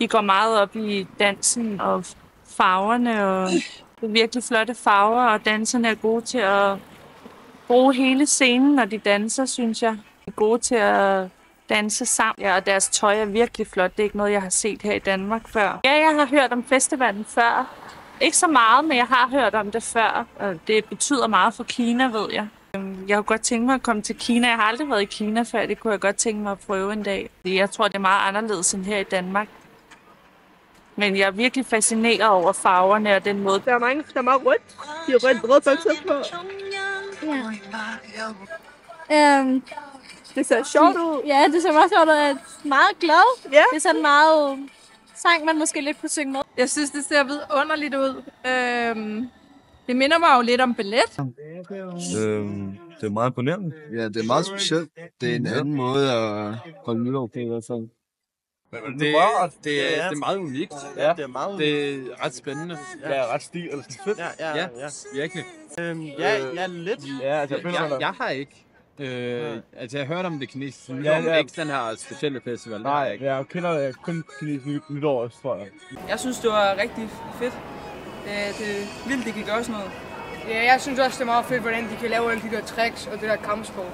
De går meget op i dansen og farverne, og det er virkelig flotte farver, og danserne er gode til at bruge hele scenen, når de danser, synes jeg. De er gode til at danse sammen, ja, og deres tøj er virkelig flot. Det er ikke noget, jeg har set her i Danmark før. Ja, jeg har hørt om festivalen før. Ikke så meget, men jeg har hørt om det før. Og det betyder meget for Kina, ved jeg. Jeg kunne godt tænke mig at komme til Kina. Jeg har aldrig været i Kina før. Det kunne jeg godt tænke mig at prøve en dag. Jeg tror, det er meget anderledes end her i Danmark. Men jeg er virkelig fascineret over farverne og den måde. Der er meget rødt. De har røde bukser på. Ja. Det ser sjovt ud. Ja, det ser meget sjovt ud. Jeg er meget glad. Ja. Det er sådan meget sang, man måske lidt kunne synge med. Jeg synes, det ser vidunderligt ud. Det minder mig jo lidt om ballet. Det er meget imponerende. Ja, det er meget specielt. Det er en anden måde at holde nytår på i hvert fald. Det er meget unikt. Ja, Det er ret spændende. det er ret stil, eller fedt. Ja, virkelig. Ja, lidt. Ja, altså, Jeg har ikke. Altså, jeg har hørt om det kinesiske nytår, Ja. men ikke den her specielle festival. Det har jeg ikke. jeg kender kun kinesisk nytår, tror jeg. Jeg synes, det var rigtig fedt. Det er vildt, det kan gøre sådan noget. Ja, jeg synes også, det er meget fedt, hvordan de kan lave alle de der tricks og det der kampsport.